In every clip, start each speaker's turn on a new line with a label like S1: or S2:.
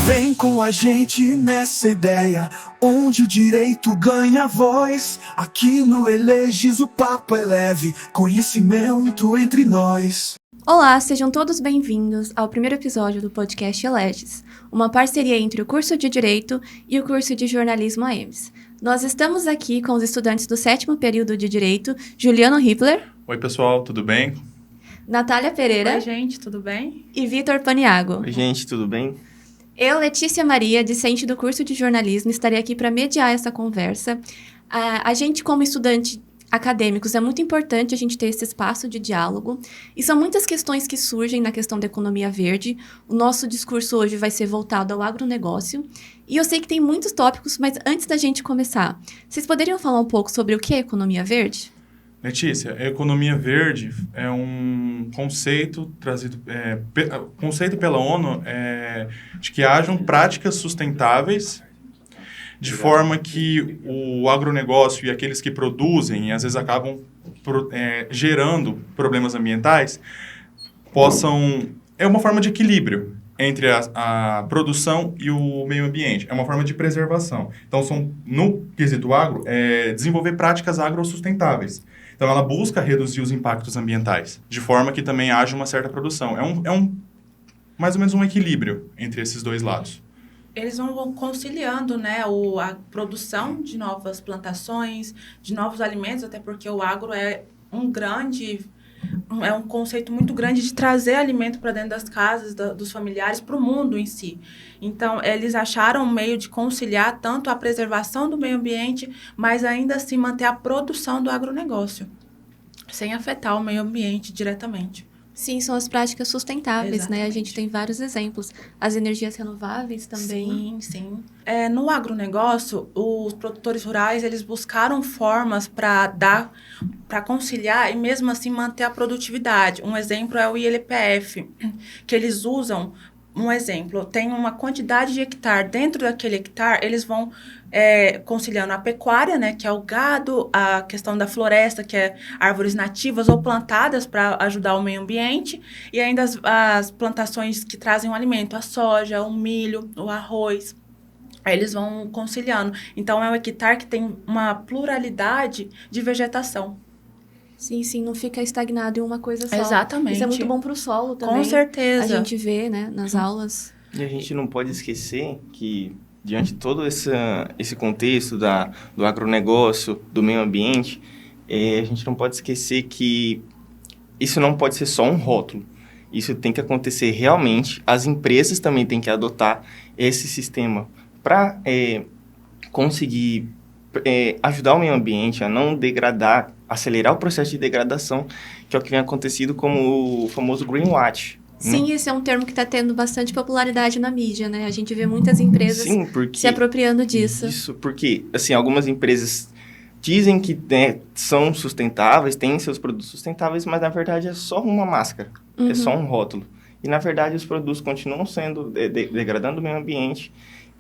S1: Vem com a gente nessa ideia, onde o direito ganha voz. Aqui no Eleges o papo é leve, conhecimento entre nós.
S2: Olá, sejam todos bem-vindos ao primeiro episódio do podcast Eleges, uma parceria entre o curso de Direito e o curso de Jornalismo AEMS. Nós estamos aqui com os estudantes do 7º período de Direito, Juliano Hippler.
S3: Oi, pessoal, tudo bem?
S2: Natália Pereira.
S4: Oi, gente, tudo bem?
S2: E Vitor Paniago.
S5: Oi, gente, tudo bem?
S2: Eu, Letícia Maria, discente do curso de jornalismo, estarei aqui para mediar essa conversa. A gente, como estudante acadêmicos, é muito importante a gente ter esse espaço de diálogo. E são muitas questões que surgem na questão da economia verde. O nosso discurso hoje vai ser voltado ao agronegócio. E eu sei que tem muitos tópicos, mas antes da gente começar, vocês poderiam falar um pouco sobre o que é economia verde?
S3: Letícia, a economia verde é um conceito trazido conceito pela ONU de que hajam práticas sustentáveis de forma que o agronegócio e aqueles que produzem, e às vezes acabam gerando problemas ambientais, possam... É uma forma de equilíbrio entre a produção e o meio ambiente. É uma forma de preservação. Então, no quesito agro, desenvolver práticas agrossustentáveis. Então, ela busca reduzir os impactos ambientais, de forma que também haja uma certa produção. Mais ou menos um equilíbrio entre esses dois lados.
S4: Eles vão conciliando, né, a produção de novas plantações, de novos alimentos, até porque o agro é um conceito muito grande de trazer alimento para dentro das casas, dos familiares, para o mundo em si. Então, eles acharam um meio de conciliar tanto a preservação do meio ambiente, mas ainda assim manter a produção do agronegócio, sem afetar o meio ambiente diretamente.
S2: Sim, são as práticas sustentáveis, né? A gente tem vários exemplos. As energias renováveis também.
S4: Sim. No agronegócio, os produtores rurais, eles buscaram formas para conciliar e mesmo assim manter a produtividade. Um exemplo é o ILPF, que eles usam. Um exemplo, tem uma quantidade de hectare. Dentro daquele hectare, eles vão conciliando a pecuária, né, que é o gado, a questão da floresta, que é árvores nativas ou plantadas para ajudar o meio ambiente, e ainda as plantações que trazem o alimento, a soja, o milho, o arroz. Aí eles vão conciliando. Então, é um hectare que tem uma pluralidade de vegetação.
S2: Sim, não fica estagnado em uma coisa só.
S4: Exatamente.
S2: Isso é muito bom para o solo também.
S4: Com certeza.
S2: A gente vê, né, nas aulas.
S5: E a gente não pode esquecer que, diante de todo esse contexto do agronegócio, do meio ambiente, a gente não pode esquecer que isso não pode ser só um rótulo. Isso tem que acontecer realmente. As empresas também têm que adotar esse sistema para conseguir ajudar o meio ambiente a não degradar, acelerar o processo de degradação, que é o que vem acontecido como o famoso greenwash.
S2: Sim, esse é um termo que está tendo bastante popularidade na mídia, né? A gente vê muitas empresas se apropriando disso.
S5: Isso, porque, assim, algumas empresas dizem que são sustentáveis, têm seus produtos sustentáveis, mas na verdade é só uma máscara, é só um rótulo. E na verdade os produtos continuam sendo, degradando o meio ambiente,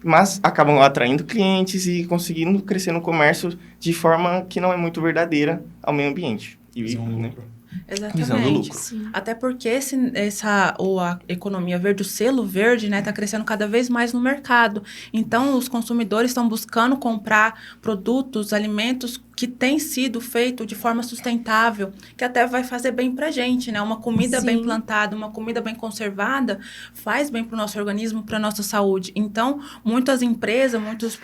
S5: mas acabam atraindo clientes e conseguindo crescer no comércio de forma que não é muito verdadeira ao meio ambiente.
S4: Exatamente.
S5: Visando lucro.
S4: Sim. Até porque a economia verde, o selo verde, né, está crescendo cada vez mais no mercado. Então, os consumidores estão buscando comprar produtos, alimentos que têm sido feitos de forma sustentável, que até vai fazer bem para a gente, né? Uma comida bem plantada, uma comida bem conservada, faz bem para o nosso organismo, para a nossa saúde. Então, muitas empresas, muitos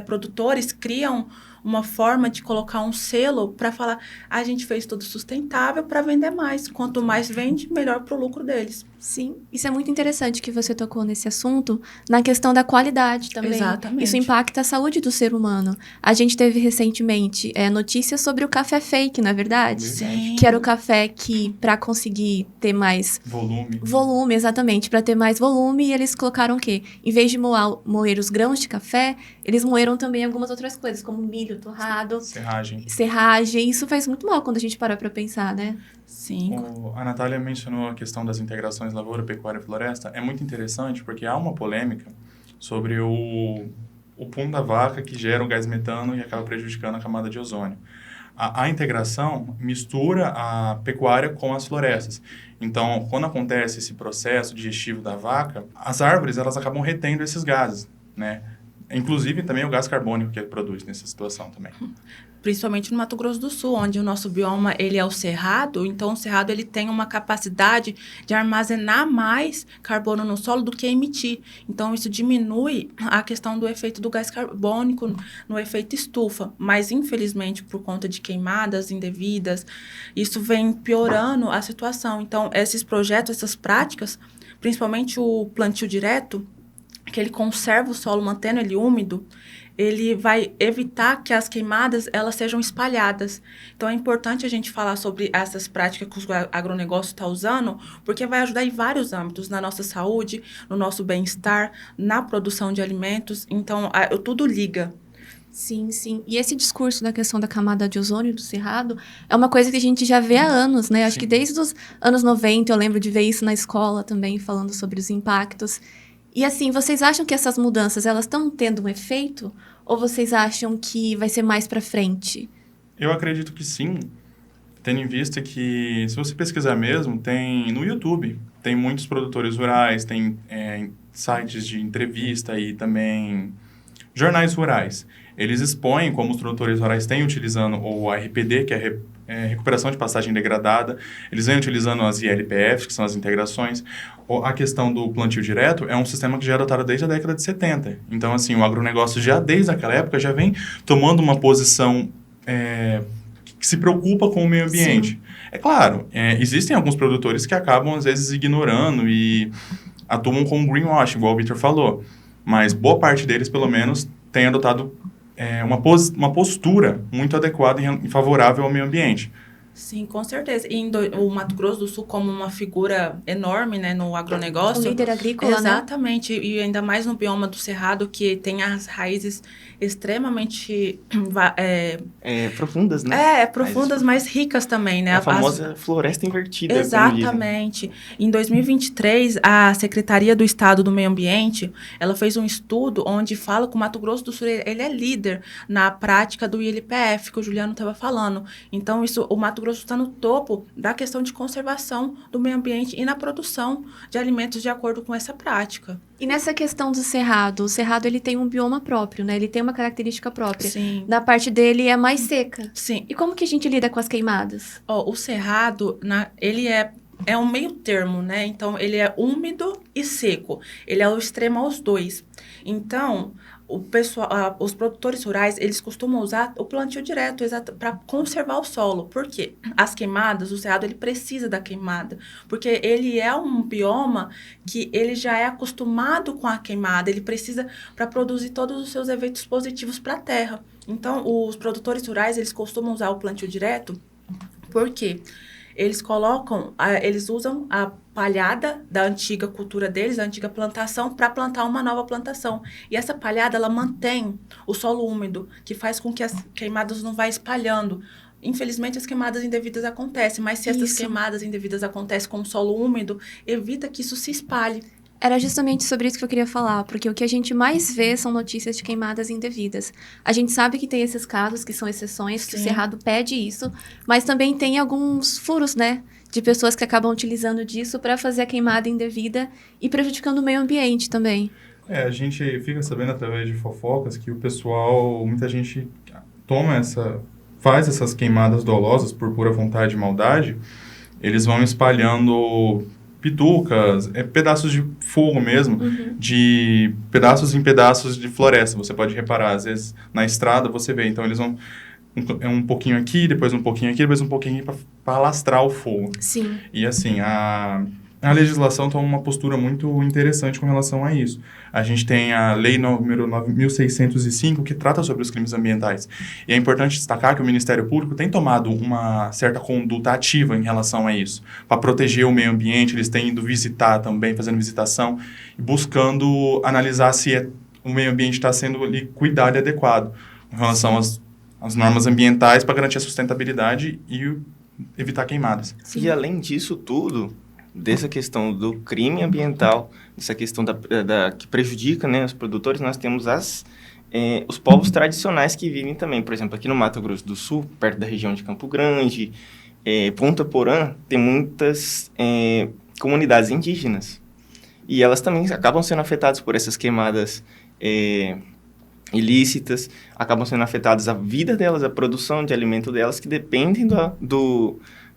S4: produtores criam uma forma de colocar um selo para falar, a gente fez tudo sustentável para vender mais. Quanto mais vende, melhor para o lucro deles.
S2: Sim, isso é muito interessante que você tocou nesse assunto, na questão da qualidade também.
S4: Exatamente.
S2: Isso impacta a saúde do ser humano. A gente teve recentemente notícias sobre o café fake, não é verdade?
S4: Sim.
S2: Que era o café que, para conseguir ter mais... Volume, exatamente. Para ter mais volume, eles colocaram o quê? Em vez de moer os grãos de café, eles moeram também algumas outras coisas, como milho torrado. Serragem. Isso faz muito mal quando a gente para pensar, né?
S4: Sim.
S3: A Natália mencionou a questão das integrações lavoura, pecuária e floresta. É muito interessante porque há uma polêmica sobre o pum da vaca que gera o gás metano e acaba prejudicando a camada de ozônio. a integração mistura a pecuária com as florestas. Então, quando acontece esse processo digestivo da vaca, as árvores elas acabam retendo esses gases, né? Inclusive também o gás carbônico que ele produz nessa situação também.
S4: Principalmente no Mato Grosso do Sul, onde o nosso bioma ele é o cerrado, então o cerrado ele tem uma capacidade de armazenar mais carbono no solo do que emitir. Então isso diminui a questão do efeito do gás carbônico no efeito estufa, mas infelizmente por conta de queimadas indevidas, isso vem piorando a situação. Então esses projetos, essas práticas, principalmente o plantio direto, que ele conserva o solo mantendo ele úmido, ele vai evitar que as queimadas elas sejam espalhadas. Então, é importante a gente falar sobre essas práticas que o agronegócio está usando, porque vai ajudar em vários âmbitos, na nossa saúde, no nosso bem-estar, na produção de alimentos. Então, tudo liga.
S2: Sim, sim. E esse discurso da questão da camada de ozônio do cerrado é uma coisa que a gente já vê há anos, né? Acho
S3: Sim.
S2: que desde os anos 90 eu lembro de ver isso na escola também, falando sobre os impactos. E assim, vocês acham que essas mudanças, elas estão tendo um efeito? Ou vocês acham que vai ser mais para frente?
S3: Eu acredito que sim, tendo em vista que, se você pesquisar mesmo, tem no YouTube, tem muitos produtores rurais, tem sites de entrevista e também jornais rurais. Eles expõem como os produtores rurais têm utilizando o RPD, que é recuperação de pastagem degradada, eles vêm utilizando as ILPFs, que são as integrações. A questão do plantio direto é um sistema que já é adotado desde a década de 70. Então, assim, o agronegócio já desde aquela época já vem tomando uma posição que se preocupa com o meio ambiente. Sim. É claro, existem alguns produtores que acabam, às vezes, ignorando e atuam com greenwashing, igual o Victor falou. Mas boa parte deles, pelo menos, tem adotado uma postura muito adequada e favorável ao meio ambiente.
S4: Sim, com certeza. E o Mato Grosso do Sul como uma figura enorme, né, no agronegócio.
S2: O líder agrícola,
S4: exatamente, né? E ainda mais no bioma do Cerrado, que tem as raízes extremamente...
S5: profundas, né?
S4: Profundas, mas ricas também, né?
S5: A famosa floresta invertida.
S4: Exatamente. Em 2023, a Secretaria do Estado do Meio Ambiente, ela fez um estudo onde fala que o Mato Grosso do Sul, ele é líder na prática do ILPF, que o Juliano estava falando. Então, o Mato Grosso está no topo da questão de conservação do meio ambiente e na produção de alimentos de acordo com essa prática.
S2: E nessa questão do cerrado, o cerrado ele tem um bioma próprio, né? Ele tem uma característica própria.
S4: Sim.
S2: Na parte dele é mais seca.
S4: Sim.
S2: E como que a gente lida com as queimadas?
S4: O cerrado, ele é um meio termo, né? Então, ele é úmido e seco. Ele é o extremo aos dois. Então, os produtores rurais, eles costumam usar o plantio direto para conservar o solo. Por quê? As queimadas, o cerrado, ele precisa da queimada. Porque ele é um bioma que ele já é acostumado com a queimada. Ele precisa para produzir todos os seus efeitos positivos para a terra. Então, os produtores rurais, eles costumam usar o plantio direto. Por quê? Eles usam a palhada da antiga cultura deles, da antiga plantação, para plantar uma nova plantação. E essa palhada, ela mantém o solo úmido, que faz com que as queimadas não vá espalhando. Infelizmente, as queimadas indevidas acontecem, mas se essas queimadas indevidas acontecem com o solo úmido, evita que isso se espalhe.
S2: Era justamente sobre isso que eu queria falar, porque o que a gente mais vê são notícias de queimadas indevidas. A gente sabe que tem esses casos, que são exceções, que o Cerrado pede isso, mas também tem alguns furos, né? De pessoas que acabam utilizando disso para fazer a queimada indevida e prejudicando o meio ambiente também.
S3: A gente fica sabendo através de fofocas que o pessoal, muita gente faz essas queimadas dolosas por pura vontade e maldade, eles vão espalhando pitucas, pedaços de fogo mesmo, de pedaços em pedaços de floresta. Você pode reparar, às vezes, na estrada você vê. Então, eles vão um pouquinho aqui, depois um pouquinho aqui, depois um pouquinho aqui para alastrar o fogo.
S2: Sim.
S3: E, assim, a legislação toma uma postura muito interessante com relação a isso. A gente tem a Lei número 9.605, que trata sobre os crimes ambientais. E é importante destacar que o Ministério Público tem tomado uma certa conduta ativa em relação a isso, para proteger o meio ambiente. Eles têm ido visitar também, fazendo visitação, e buscando analisar se o meio ambiente está sendo cuidado e adequado em relação às normas ambientais para garantir a sustentabilidade e evitar queimadas.
S5: Sim. E além disso tudo, dessa questão do crime ambiental, dessa questão que prejudica, né, os produtores, nós temos as os povos tradicionais que vivem também. Por exemplo, aqui no Mato Grosso do Sul, perto da região de Campo Grande, Ponta Porã, tem muitas comunidades indígenas. E elas também acabam sendo afetadas por essas queimadas ilícitas, acabam sendo afetadas a vida delas, a produção de alimento delas, que dependem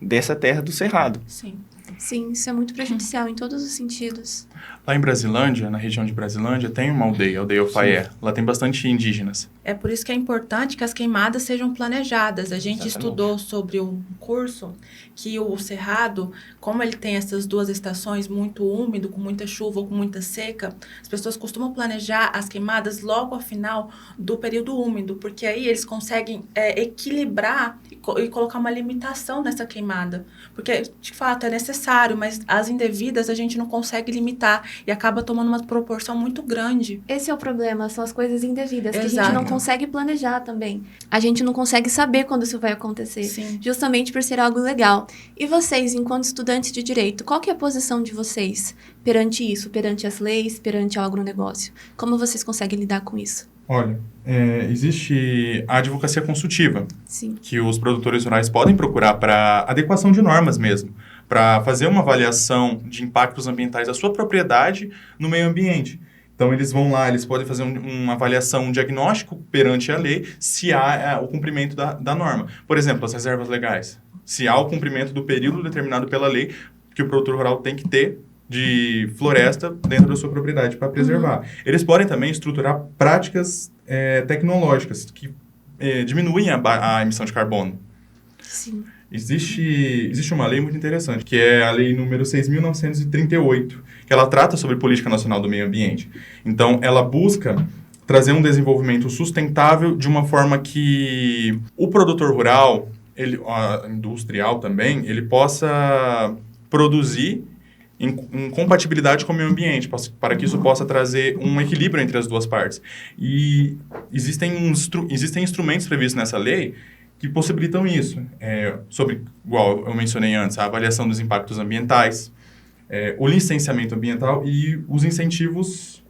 S5: dessa terra do Cerrado.
S4: Sim.
S2: Sim, isso é muito prejudicial em todos os sentidos.
S3: Lá em Brasilândia, na região de Brasilândia, tem uma aldeia, a aldeia Ofaié. Lá tem bastante indígenas.
S4: É por isso que é importante que as queimadas sejam planejadas. A gente estudou sobre um curso que o Cerrado, como ele tem essas duas estações, muito úmido, com muita chuva ou com muita seca, as pessoas costumam planejar as queimadas logo ao final do período úmido, porque aí eles conseguem equilibrar e colocar uma limitação nessa queimada. Porque, de fato, é necessário, mas as indevidas a gente não consegue limitar e acaba tomando uma proporção muito grande.
S2: Esse é o problema, são as coisas indevidas, que a gente
S4: Exato.
S2: não consegue planejar também. A gente não consegue saber quando isso vai acontecer,
S4: Sim.
S2: justamente por ser algo legal. E vocês, enquanto estudantes de direito, qual que é a posição de vocês perante isso, perante as leis, perante o agronegócio? Como vocês conseguem lidar com isso?
S3: Olha, existe a advocacia consultiva,
S2: Sim.
S3: que os produtores rurais podem procurar para adequação de normas mesmo, para fazer uma avaliação de impactos ambientais da sua propriedade no meio ambiente. Então, eles vão lá, eles podem fazer uma avaliação, um diagnóstico perante a lei, se há o cumprimento da norma. Por exemplo, as reservas legais. Se há o cumprimento do período determinado pela lei que o produtor rural tem que ter de floresta dentro da sua propriedade para preservar. Eles podem também estruturar práticas tecnológicas que diminuem a emissão de carbono.
S2: Sim.
S3: Existe uma lei muito interessante, que é a lei número 6.938, que ela trata sobre política nacional do meio ambiente. Então, ela busca trazer um desenvolvimento sustentável de uma forma que o produtor rural, a industrial também, ele possa produzir em compatibilidade com o meio ambiente, para que isso possa trazer um equilíbrio entre as duas partes. E existem instrumentos previstos nessa lei que possibilitam isso, igual eu mencionei antes, a avaliação dos impactos ambientais, o licenciamento ambiental e os incentivos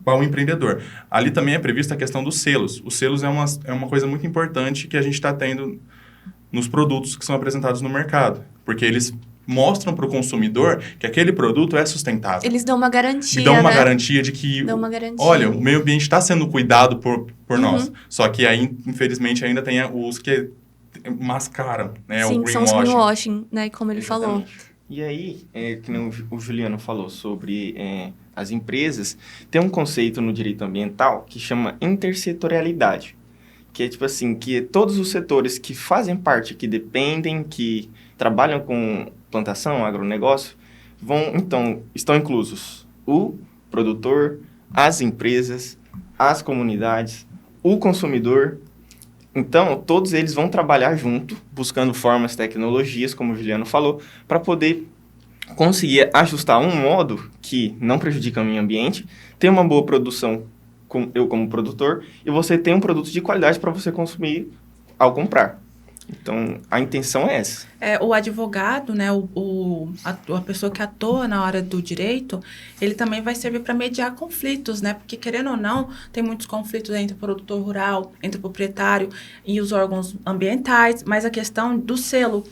S3: para o empreendedor. Ali também é prevista a questão dos selos. Os selos é uma coisa muito importante que a gente está tendo nos produtos que são apresentados no mercado, porque eles mostram para o consumidor que aquele produto é sustentável.
S2: Eles dão uma garantia,
S3: Me dão uma
S2: né?
S3: garantia de que,
S2: Dão uma garantia.
S3: olha, o meio ambiente está sendo cuidado por nós. Só que aí, infelizmente, ainda tem os que mascaram, né?
S2: Sim,
S3: o
S2: são os
S3: greenwashing.
S2: greenwashing, né? Como ele falou.
S5: Exatamente. E aí, que nem o Juliano falou sobre as empresas, tem um conceito no direito ambiental que chama intersetorialidade. Que é tipo assim, que todos os setores que fazem parte, que dependem, que trabalham com plantação, agronegócio, estão inclusos o produtor, as empresas, as comunidades, o consumidor. Então, todos eles vão trabalhar junto, buscando formas, tecnologias, como o Juliano falou, para poder conseguir ajustar um modo que não prejudica o meio ambiente, ter uma boa produção, eu como produtor, e você tem um produto de qualidade para você consumir ao comprar. Então, a intenção é essa.
S4: O advogado, né, a pessoa que atua na área do direito, ele também vai servir para mediar conflitos, né? Porque, querendo ou não, tem muitos conflitos entre o produtor rural, entre o proprietário e os órgãos ambientais, mas a questão do selo,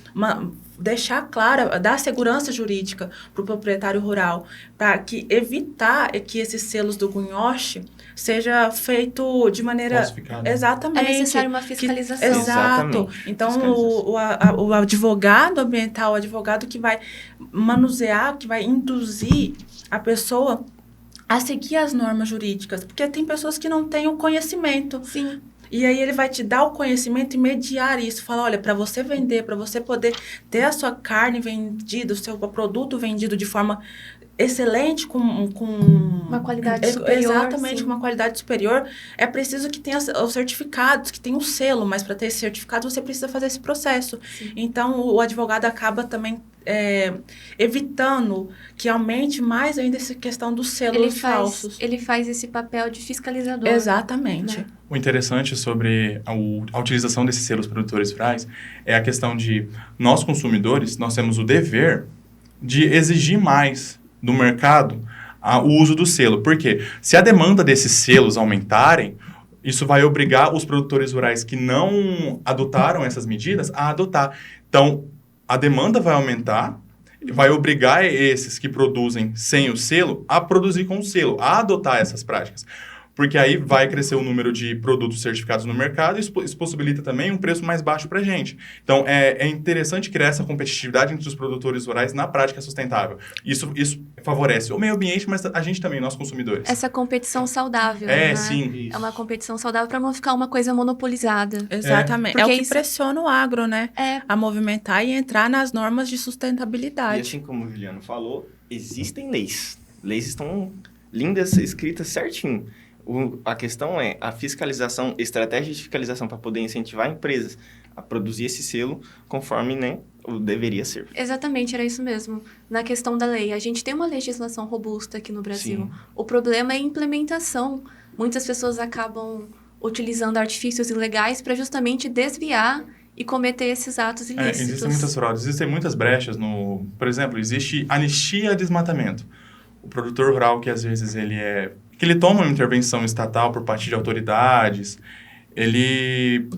S4: deixar clara, dar segurança jurídica para o proprietário rural, para evitar que esses selos do greenwash seja feito de maneira...
S3: Falsificado.
S4: Exatamente.
S2: É necessário uma fiscalização.
S4: Exato.
S5: Exatamente.
S4: Então, o advogado ambiental, o advogado que vai manusear, que vai induzir a pessoa a seguir as normas jurídicas, porque tem pessoas que não têm o conhecimento.
S2: Sim.
S4: E aí ele vai te dar o conhecimento e mediar isso. Falar, olha, para você vender, para você poder ter a sua carne vendida, o seu produto vendido de forma excelente, com
S2: uma qualidade superior.
S4: Exatamente,
S2: sim.
S4: com uma qualidade superior. É preciso que tenha os certificados, que tenha um selo, mas para ter esse certificado você precisa fazer esse processo.
S2: Sim.
S4: Então, o advogado acaba também evitando que aumente mais ainda essa questão dos selos falsos.
S2: Ele faz esse papel de fiscalizador.
S4: Exatamente.
S2: Né?
S3: O interessante sobre a utilização desses selos produtores rurais é a questão de nós, consumidores, nós temos o dever de exigir mais do mercado o uso do selo. Por quê? Se a demanda desses selos aumentarem, isso vai obrigar os produtores rurais que não adotaram essas medidas a adotar. Então, a demanda vai aumentar, vai obrigar esses que produzem sem o selo a produzir com o selo, a adotar essas práticas. Porque aí vai crescer o número de produtos certificados no mercado e isso possibilita também um preço mais baixo para a gente. Então, é interessante criar essa competitividade entre os produtores rurais na prática sustentável. Isso favorece o meio ambiente, mas a gente também, nós consumidores.
S2: Essa competição saudável, né?
S3: Sim.
S2: É uma competição saudável para não ficar uma coisa monopolizada.
S4: Exatamente. É o que pressiona o agro, né?
S2: É.
S4: A movimentar e entrar nas normas de sustentabilidade.
S5: E assim como o Juliano falou, existem leis. Leis estão lindas, escritas certinho. A questão é a fiscalização, estratégia de fiscalização para poder incentivar empresas a produzir esse selo conforme, né, o deveria ser.
S2: Exatamente, era isso mesmo. Na questão da lei, a gente tem uma legislação robusta aqui no Brasil.
S5: Sim.
S2: O problema é a implementação. Muitas pessoas acabam utilizando artifícios ilegais para justamente desviar e cometer esses atos ilícitos.
S3: Existem muitas fraudes, existem muitas brechas no... Por exemplo, existe anistia a desmatamento. O produtor rural, que às vezes ele toma uma intervenção estatal por parte de autoridades, ele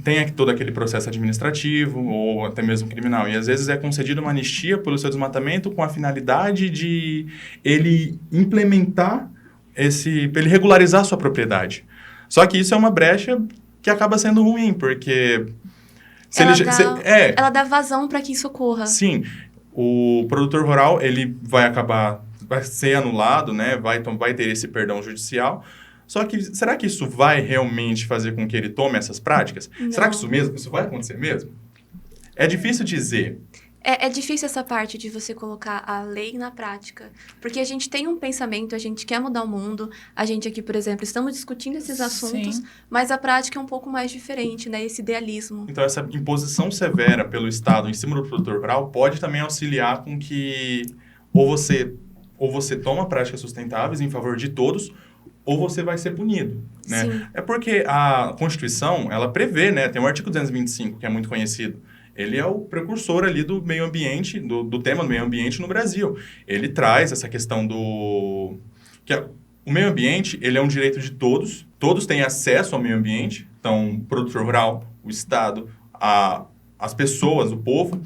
S3: tem todo aquele processo administrativo ou até mesmo criminal. E às vezes é concedida uma anistia pelo seu desmatamento com a finalidade de ele implementar para ele regularizar a sua propriedade. Só que isso é uma brecha que acaba sendo ruim, porque...
S2: Ela dá vazão para que isso ocorra.
S3: Sim. O produtor rural, ele vai ser anulado, né? Vai ter esse perdão judicial. Só que, será que isso vai realmente fazer com que ele tome essas práticas?
S2: Não.
S3: Será que isso vai acontecer mesmo? É difícil dizer.
S2: É difícil essa parte de você colocar a lei na prática. Porque a gente tem um pensamento, a gente quer mudar o mundo. A gente aqui, por exemplo, estamos discutindo esses assuntos,
S4: Sim.
S2: mas a prática é um pouco mais diferente, né? Esse idealismo.
S3: Então, essa imposição severa pelo Estado em cima do produtor rural pode também auxiliar com que ou você toma práticas sustentáveis em favor de todos, ou você vai ser punido, né?
S2: Sim.
S3: É porque a Constituição, ela prevê, né? Tem o artigo 225, que é muito conhecido. Ele é o precursor ali do meio ambiente, do tema do meio ambiente no Brasil. Ele traz essa questão o meio ambiente, ele é um direito de todos. Todos têm acesso ao meio ambiente. Então, o produtor rural, o Estado, as pessoas, o povo.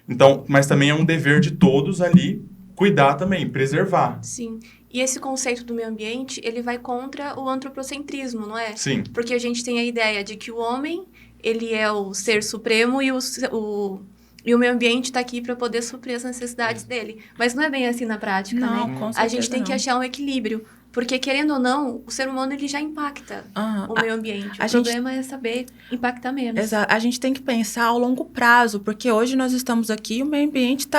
S3: Então, mas também é um dever de todos ali cuidar também, preservar.
S2: Sim. E esse conceito do meio ambiente, ele vai contra o antropocentrismo, não é?
S3: Sim.
S2: Porque a gente tem a ideia de que o homem, ele é o ser supremo e o meio ambiente está aqui para poder suprir as necessidades dele. Mas não é bem assim na prática,
S4: Não,
S2: né?
S4: com
S2: A gente tem que
S4: certeza
S2: achar um equilíbrio. Porque, querendo ou não, o ser humano ele já impacta o meio ambiente. O problema é saber impactar menos.
S4: Exato. A gente tem que pensar ao longo prazo, porque hoje nós estamos aqui e o meio ambiente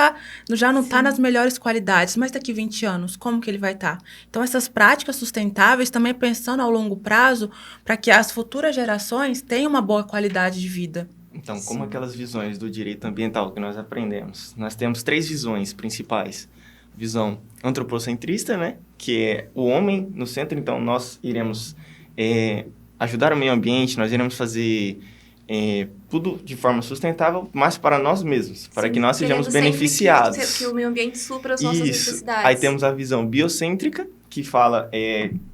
S4: já não está nas melhores qualidades, mas daqui 20 anos, como que ele vai estar? Então, essas práticas sustentáveis, também pensando ao longo prazo, para que as futuras gerações tenham uma boa qualidade de vida.
S5: Então, como aquelas visões do direito ambiental que nós aprendemos? Nós temos 3 visões principais. Visão antropocentrista, né? Que é o homem no centro. Então, nós iremos ajudar o meio ambiente, nós iremos fazer tudo de forma sustentável, mas para nós mesmos, para que nós sejamos beneficiados.
S2: Que o meio ambiente supra as nossas necessidades.
S5: Aí temos a visão biocêntrica, que fala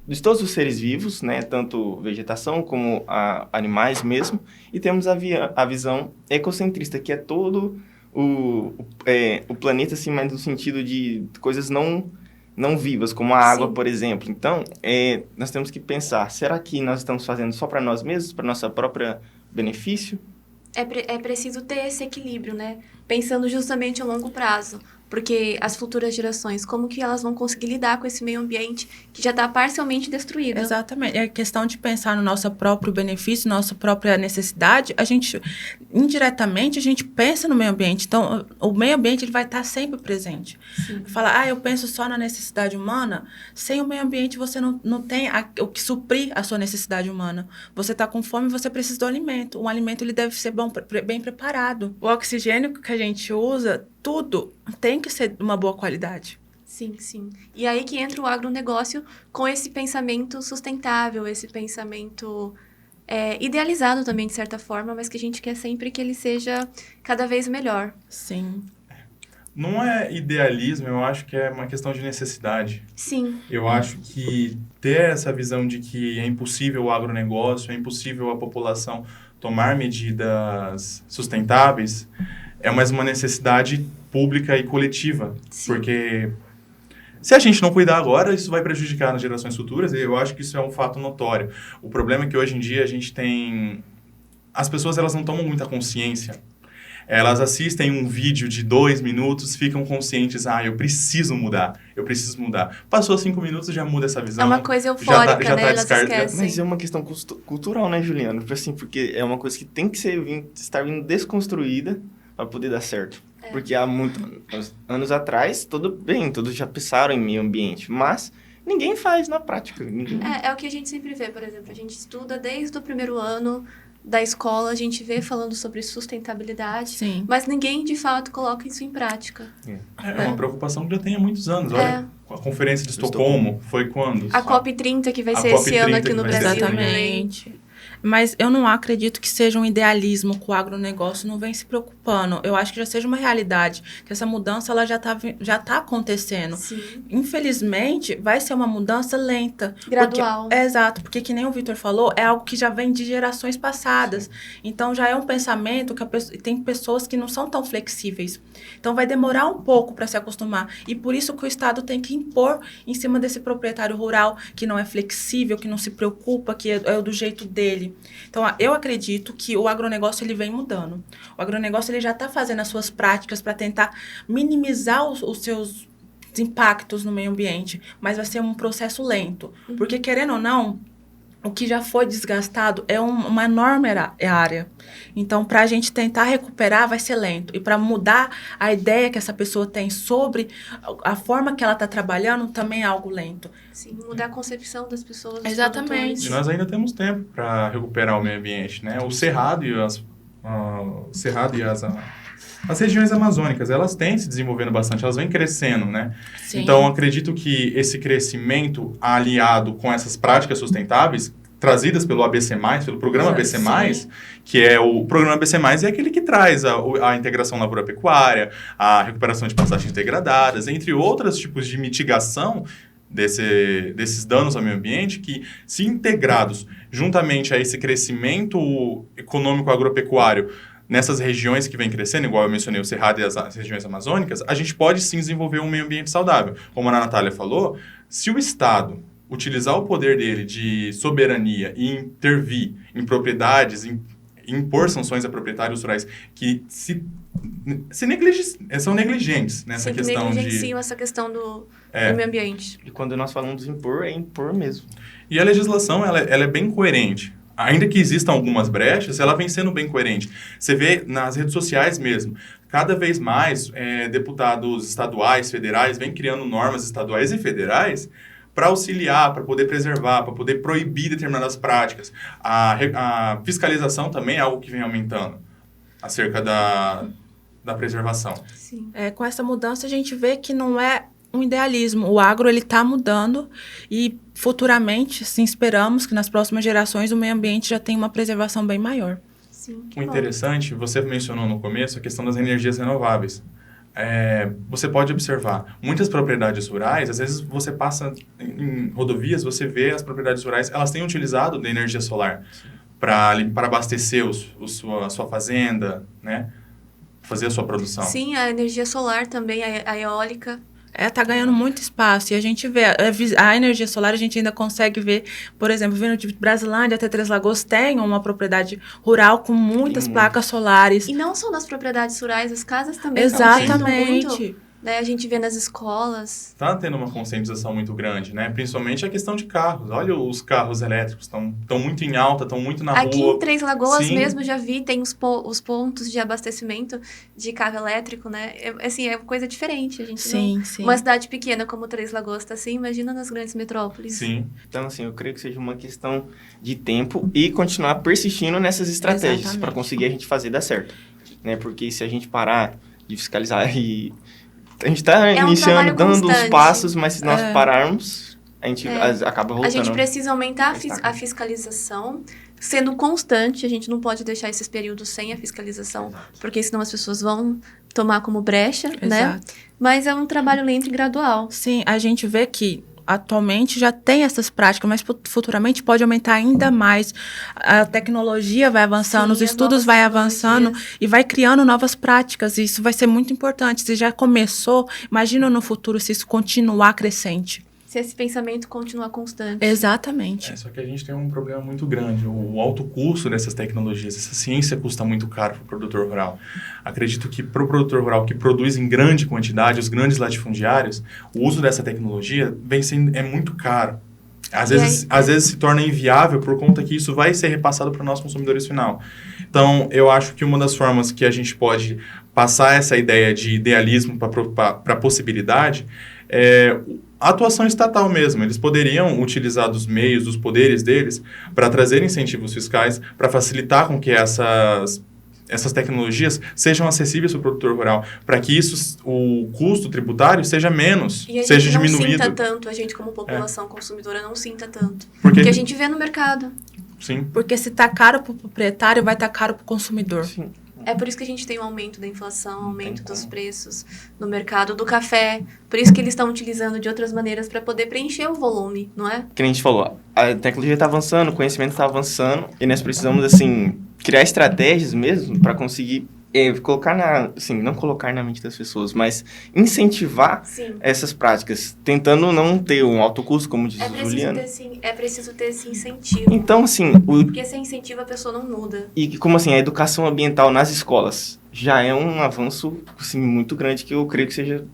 S5: de todos os seres vivos, né? Tanto vegetação como animais mesmo. E temos a visão ecocentrista, que é todo o planeta, assim, mas no sentido de coisas não vivas, como a água,
S2: Sim.
S5: por exemplo. Então, nós temos que pensar, será que nós estamos fazendo só para nós mesmos, para nossa própria benefício?
S2: É preciso ter esse equilíbrio, né? Pensando justamente a longo prazo. Porque as futuras gerações, como que elas vão conseguir lidar com esse meio ambiente que já está parcialmente destruído?
S4: Exatamente. É questão de pensar no nosso próprio benefício, nossa própria necessidade. Indiretamente, a gente pensa no meio ambiente. Então, o meio ambiente ele vai estar sempre presente.
S2: Sim.
S4: Falar, eu penso só na necessidade humana. Sem o meio ambiente, você não tem o que suprir a sua necessidade humana. Você está com fome, você precisa do alimento. O alimento ele deve ser bem preparado. O oxigênio que a gente usa, tudo tem que ser de uma boa qualidade.
S2: Sim, sim. E aí que entra o agronegócio com esse pensamento sustentável, esse pensamento idealizado também, de certa forma, mas que a gente quer sempre que ele seja cada vez melhor.
S4: Sim.
S3: Não é idealismo, eu acho que é uma questão de necessidade.
S2: Sim.
S3: Eu acho que ter essa visão de que é impossível o agronegócio, é impossível a população tomar medidas sustentáveis, é mais uma necessidade pública e coletiva.
S2: Sim.
S3: Porque se a gente não cuidar agora, isso vai prejudicar nas gerações futuras, e eu acho que isso é um fato notório. O problema é que hoje em dia a gente tem... As pessoas, elas não tomam muita consciência. Elas assistem um vídeo de 2 minutos, ficam conscientes, eu preciso mudar. Passou 5 minutos, já muda essa visão.
S2: É uma coisa eufórica,
S3: já
S2: né?
S3: tá
S2: Elas
S3: descartada.
S2: esquecem.
S5: Mas é uma questão cultural, né, Juliano? Assim, porque é uma coisa que tem que estar vindo desconstruída para poder dar certo. Porque há muitos anos atrás, todos já pensaram em meio ambiente, mas ninguém faz na prática.
S2: É o que a gente sempre vê, por exemplo, a gente estuda desde o primeiro ano da escola, a gente vê falando sobre sustentabilidade,
S4: Sim.
S2: mas ninguém, de fato, coloca isso em prática.
S3: É uma preocupação que já tem há muitos anos. Olha, a Conferência de Estocolmo foi quando?
S2: A COP30, que vai
S3: A
S2: ser esse ano
S3: COP30
S2: aqui no
S3: que vai ser
S2: Brasil.
S3: esse ano.
S4: Exatamente. Mas eu não acredito que seja um idealismo que o agronegócio não vem se preocupando. Eu acho que já seja uma realidade, que essa mudança ela já tá acontecendo.
S2: Sim.
S4: Infelizmente, vai ser uma mudança lenta.
S2: Gradual.
S4: Exato, porque que nem o Vitor falou, é algo que já vem de gerações passadas. Então, já é um pensamento que tem pessoas que não são tão flexíveis. Então, vai demorar um pouco para se acostumar. E por isso que o Estado tem que impor em cima desse proprietário rural que não é flexível, que não se preocupa, que é do jeito dele. Então, eu acredito que o agronegócio ele vem mudando. O agronegócio ele já está fazendo as suas práticas para tentar minimizar os seus impactos no meio ambiente, mas vai ser um processo lento. Porque, querendo ou não, o que já foi desgastado é uma enorme área. Então, para a gente tentar recuperar, vai ser lento. E para mudar a ideia que essa pessoa tem sobre a forma que ela está trabalhando, também é algo lento.
S2: Sim, mudar a concepção das pessoas. dos
S4: Exatamente.
S2: produtores.
S3: E nós ainda temos tempo para recuperar o meio ambiente, né? O Cerrado e as regiões amazônicas, elas têm se desenvolvendo bastante, elas vêm crescendo, né?
S4: Sim.
S3: Então, acredito que esse crescimento aliado com essas práticas sustentáveis, trazidas pelo ABC+, pelo programa ABC+, que é o programa ABC+, é aquele que traz a integração lavoura-pecuária, a recuperação de pastagens degradadas, entre outros tipos de mitigação desses danos ao meio ambiente, que, se integrados juntamente a esse crescimento econômico agropecuário nessas regiões que vem crescendo, igual eu mencionei o Cerrado e as regiões amazônicas, a gente pode sim desenvolver um meio ambiente saudável. Como a Natália falou, se o Estado utilizar o poder dele de soberania e intervir em propriedades, impor sanções a proprietários rurais que são negligentes nessa questão de...
S2: negligenciam essa questão do meio ambiente.
S5: E quando nós falamos impor, é impor mesmo.
S3: E a legislação, ela é bem coerente. Ainda que existam algumas brechas, ela vem sendo bem coerente. Você vê nas redes sociais mesmo, cada vez mais deputados estaduais, federais, vêm criando normas estaduais e federais para auxiliar, para poder preservar, para poder proibir determinadas práticas. A fiscalização também é algo que vem aumentando acerca da preservação.
S2: Sim.
S4: Com essa mudança, a gente vê que não é um idealismo. O agro ele está mudando e futuramente, assim, esperamos que nas próximas gerações o meio ambiente já tenha uma preservação bem maior.
S2: Sim,
S3: O interessante, você mencionou no começo a questão das energias renováveis. Você pode observar, muitas propriedades rurais, às vezes você passa em rodovias, você vê as propriedades rurais, elas têm utilizado da energia solar para abastecer a sua fazenda, né? Fazer a sua produção.
S2: Sim, a energia solar também, a eólica.
S4: Tá ganhando muito espaço e a gente vê, a energia solar a gente ainda consegue ver, por exemplo, vindo de Brasilândia até Três Lagoas tem uma propriedade rural com muitas placas solares.
S2: E não só nas propriedades rurais, as casas também estão tendo
S4: Exatamente.
S2: muito. Né? A gente vê nas escolas.
S3: Está tendo uma conscientização muito grande, né? Principalmente a questão de carros. Olha, os carros elétricos estão muito em alta, estão muito na
S2: Aqui
S3: rua.
S2: em Três Lagoas
S3: Sim.
S2: mesmo, já vi, tem os pontos de abastecimento de carro elétrico, né? É coisa diferente. A gente
S4: Sim, sim.
S2: Uma cidade pequena como Três Lagoas está assim, imagina nas grandes metrópoles.
S3: Sim.
S5: Então, assim, eu creio que seja uma questão de tempo e continuar persistindo nessas estratégias
S4: Exatamente.
S5: para conseguir a gente fazer dar certo. Né? Porque se a gente parar de fiscalizar e... A gente está iniciando,
S2: trabalho
S5: dando os
S2: constante.
S5: passos, mas se nós pararmos, a gente acaba
S2: A
S5: voltando.
S2: gente precisa aumentar
S5: Mas tá.
S2: a fiscalização, sendo constante. A gente não pode deixar esses períodos sem a fiscalização, porque senão as pessoas vão tomar como brecha, né?
S4: Exato.
S2: Mas é um trabalho lento e gradual.
S4: Sim, a gente vê que atualmente já tem essas práticas, mas futuramente pode aumentar ainda mais. A tecnologia vai avançando,
S2: Sim,
S4: os
S2: as
S4: estudos
S2: novas
S4: vai avançando
S2: tecnologias.
S4: e vai criando novas práticas. E isso vai ser muito importante. Se já começou, imagina no futuro se isso continuar crescente.
S2: Se esse pensamento continuar constante.
S4: Exatamente.
S3: Só que a gente tem um problema muito grande. O alto custo dessas tecnologias, essa ciência custa muito caro para o produtor rural. Acredito que para o produtor rural que produz em grande quantidade, os grandes latifundiários, o uso dessa tecnologia é muito caro. Às vezes se torna inviável por conta que isso vai ser repassado para nós consumidores final. Então, eu acho que uma das formas que a gente pode passar essa ideia de idealismo para a possibilidade é a atuação estatal mesmo. Eles poderiam utilizar dos meios, dos poderes deles, para trazer incentivos fiscais, para facilitar com que essas tecnologias sejam acessíveis para o produtor rural, para que o custo tributário seja menos,
S2: E a
S3: seja
S2: gente não
S3: diminuído.
S2: sinta tanto, a gente como população consumidora não sinta tanto.
S3: Porque
S2: Porque a gente vê no mercado.
S3: Sim.
S4: Porque se tá caro para o proprietário, vai estar caro para o consumidor.
S5: Sim.
S2: É por isso que a gente tem um aumento da inflação, aumento dos preços no mercado do café. Por isso que eles estão utilizando de outras maneiras para poder preencher o volume, não é?
S5: Que nem a gente falou, a tecnologia está avançando, o conhecimento está avançando e nós precisamos, assim, criar estratégias mesmo para conseguir colocar não colocar na mente das pessoas, mas incentivar
S2: Sim.
S5: essas práticas, tentando não ter um alto custo, como diz o Juliano.
S2: É preciso ter esse incentivo.
S5: Então, assim,
S2: Porque sem incentivo a pessoa não muda.
S5: e como assim, a educação ambiental nas escolas já é um avanço, assim, muito grande que eu creio que seja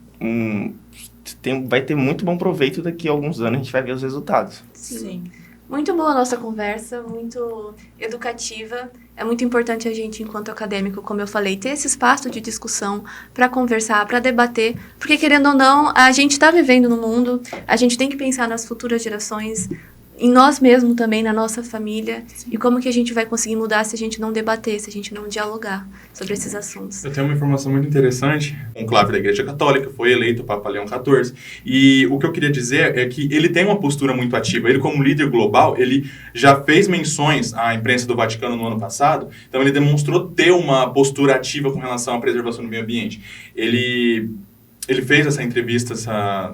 S5: vai ter muito bom proveito daqui a alguns anos, a gente vai ver os resultados.
S2: Sim. Muito boa a nossa conversa, muito educativa. É muito importante a gente, enquanto acadêmico, como eu falei, ter esse espaço de discussão para conversar, para debater, porque, querendo ou não, a gente está vivendo no mundo, a gente tem que pensar nas futuras gerações, em nós mesmos também, na nossa família, e como que a gente vai conseguir mudar se a gente não debater, se a gente não dialogar sobre esses assuntos.
S3: Eu tenho uma informação muito interessante. Um conclave da Igreja Católica foi eleito o Papa Leão XIV. E o que eu queria dizer é que ele tem uma postura muito ativa. Ele, como líder global, ele já fez menções à imprensa do Vaticano no ano passado. Então, ele demonstrou ter uma postura ativa com relação à preservação do meio ambiente. Ele fez essa entrevista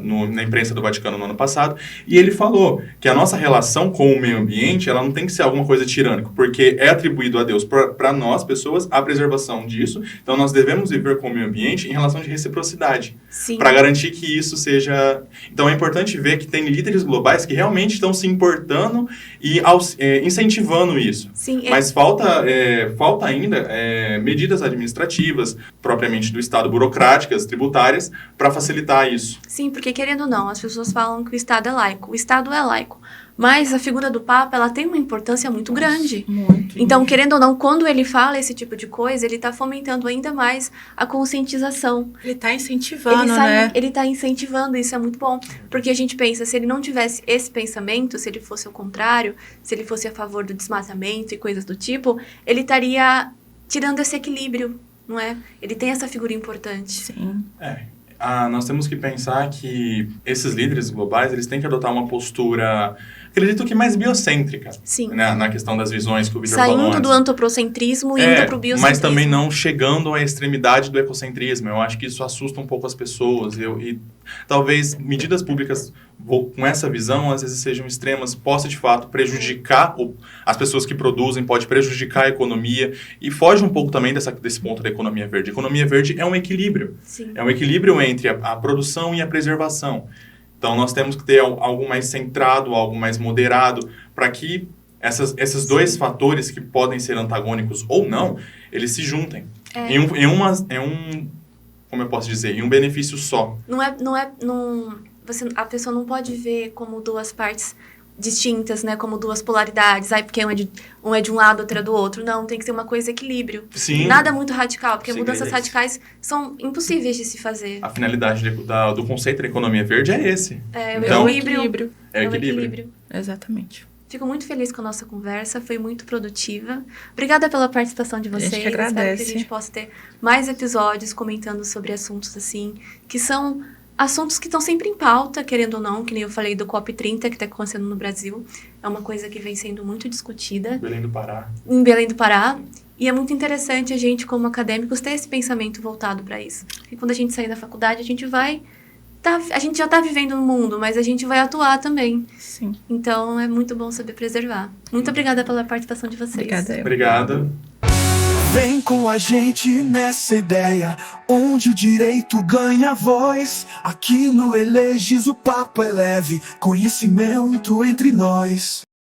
S3: na imprensa do Vaticano no ano passado e ele falou que a nossa relação com o meio ambiente ela não tem que ser alguma coisa tirânica, porque é atribuído a Deus para nós, pessoas, a preservação disso. Então, nós devemos viver com o meio ambiente em relação de reciprocidade, para garantir que isso seja... Então, é importante ver que tem líderes globais que realmente estão se importando e incentivando isso.
S2: Sim,
S3: Mas falta ainda medidas administrativas, propriamente do Estado, burocráticas, tributárias, para facilitar isso.
S2: Sim, porque querendo ou não, as pessoas falam que o Estado é laico. O Estado é laico. Mas a figura do Papa, ela tem uma importância muito grande.
S4: Muito.
S2: Então, querendo ou não, quando ele fala esse tipo de coisa, ele está fomentando ainda mais a conscientização.
S4: Ele tá incentivando, né?
S2: Ele está incentivando, isso é muito bom. Porque a gente pensa, se ele não tivesse esse pensamento, se ele fosse o contrário, se ele fosse a favor do desmatamento e coisas do tipo, ele estaria tirando esse equilíbrio, não é? Ele tem essa figura importante.
S4: Sim.
S3: Nós temos que pensar que esses líderes globais, eles têm que adotar uma postura, acredito que mais biocêntrica.
S2: Sim.
S3: Né, na questão das visões que o Vitor falou
S2: Saindo
S3: antes.
S2: do antropocentrismo e indo pro biocentrismo.
S3: Mas também não chegando à extremidade do ecocentrismo. Eu acho que isso assusta um pouco as pessoas. E talvez medidas públicas com essa visão, às vezes sejam extremas, possa de fato prejudicar as pessoas que produzem, pode prejudicar a economia. E foge um pouco também desse ponto da economia verde. A economia verde é um equilíbrio.
S2: Sim.
S3: É um equilíbrio entre a produção e a preservação. Então, nós temos que ter algo mais centrado, algo mais moderado, para que esses dois fatores que podem ser antagônicos ou não, eles se juntem. Como eu posso dizer, em um benefício só.
S2: A pessoa não pode ver como duas partes distintas, né? Como duas polaridades. Porque um é de um lado, outro é do outro. Não, tem que ser uma coisa equilíbrio.
S3: Sim.
S2: Nada muito radical, porque
S3: Sim,
S2: mudanças radicais são impossíveis de se fazer.
S3: A finalidade do conceito da economia verde é esse.
S2: O equilíbrio.
S3: É o equilíbrio.
S4: Exatamente.
S2: Fico muito feliz com a nossa conversa, foi muito produtiva. Obrigada pela participação de vocês.
S4: A gente que agradece.
S2: Espero que a gente possa ter mais episódios comentando sobre assuntos assim, que são assuntos que estão sempre em pauta, querendo ou não, que nem eu falei do COP30, que está acontecendo no Brasil. É uma coisa que vem sendo muito discutida.
S3: Belém do Pará.
S2: Em Belém do Pará. E é muito interessante a gente, como acadêmicos, ter esse pensamento voltado para isso. Porque quando a gente sair da faculdade, a gente vai... a gente já está vivendo no mundo, mas a gente vai atuar também.
S4: Sim.
S2: Então, é muito bom saber preservar. Muito obrigada pela participação de vocês.
S4: Obrigada.
S3: Obrigado.
S1: Vem com a gente nessa ideia, onde o direito ganha voz. Aqui no Eleges o papo é leve, conhecimento entre nós.